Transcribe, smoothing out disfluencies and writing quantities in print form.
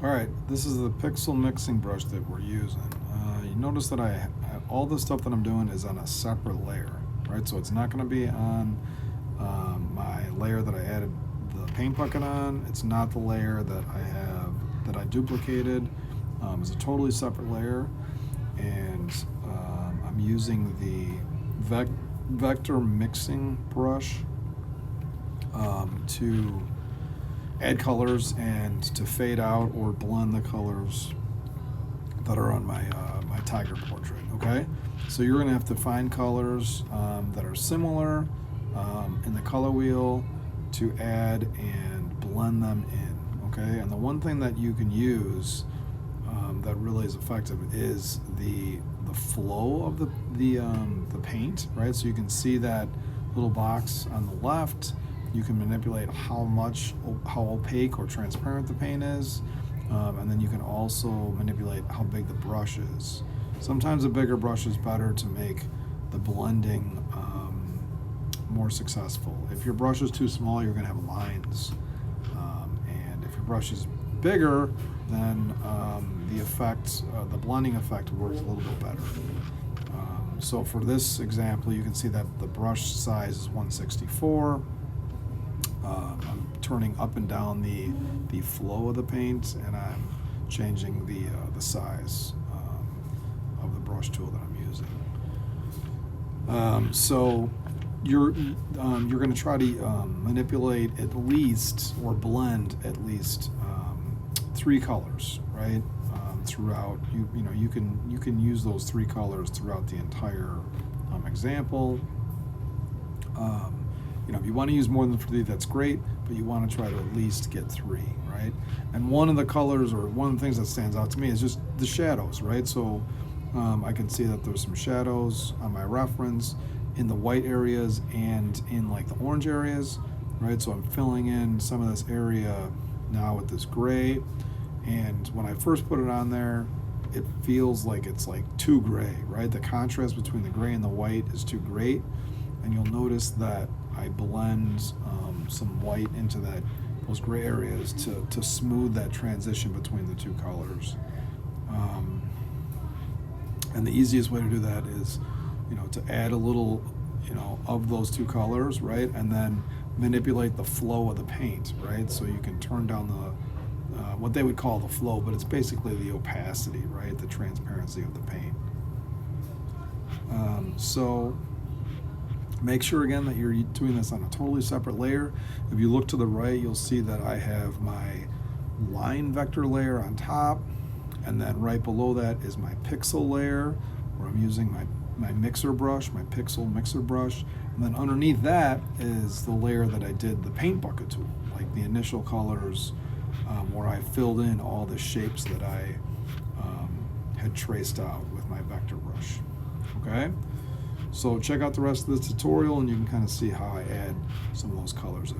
All right, this is the pixel mixing brush that we're using. You notice that all the stuff that I'm doing is on a separate layer, right? So it's not going to be on my layer that I added the paint bucket on. It's not the layer that I duplicated. It's a totally separate layer, and I'm using the vector mixing brush to add colors and to fade out or blend the colors that are on my tiger portrait. Okay, so you're going to have to find colors that are similar in the color wheel to add and blend them in. Okay, and the one thing that you can use that really is effective is the flow of the paint, right? So you can see that little box on the left. You can manipulate how opaque or transparent the paint is, and then you can also manipulate how big the brush is. Sometimes a bigger brush is better to make the blending more successful. If your brush is too small, you're going to have lines, and if your brush is bigger, then the blending effect works a little bit better. So for this example, you can see that the brush size is 164. I'm turning up and down the flow of the paint, and I'm changing the size of the brush tool that I'm using. So you're going to try to manipulate at least or blend at least 3 colors, right? Throughout, you can use those 3 colors throughout the entire example. If you want to use more than 3, that's great, but you want to try to at least get 3, right? And one of the colors, or one of the things that stands out to me, is just the shadows, right? So I can see that there's some shadows on my reference in the white areas and in like the orange areas, right? So I'm filling in some of this area now with this gray, and when I first put it on there, it feels like it's like too gray, right? The contrast between the gray and the white is too great, and you'll notice that I blend some white into those gray areas to smooth that transition between the 2 colors. And the easiest way to do that is, to add a little, of those 2 colors, right? And then manipulate the flow of the paint, right? So you can turn down what they would call the flow, but it's basically the opacity, right? The transparency of the paint. So make sure again that you're doing this on a totally separate layer. If you look to the right, you'll see that I have my line vector layer on top, and then right below that is my pixel layer, where I'm using my mixer brush, my pixel mixer brush, and then underneath that is the layer that I did the paint bucket tool, like the initial colors, where I filled in all the shapes that I had traced out with my vector brush. Okay? So check out the rest of the tutorial, and you can kind of see how I add some of those colors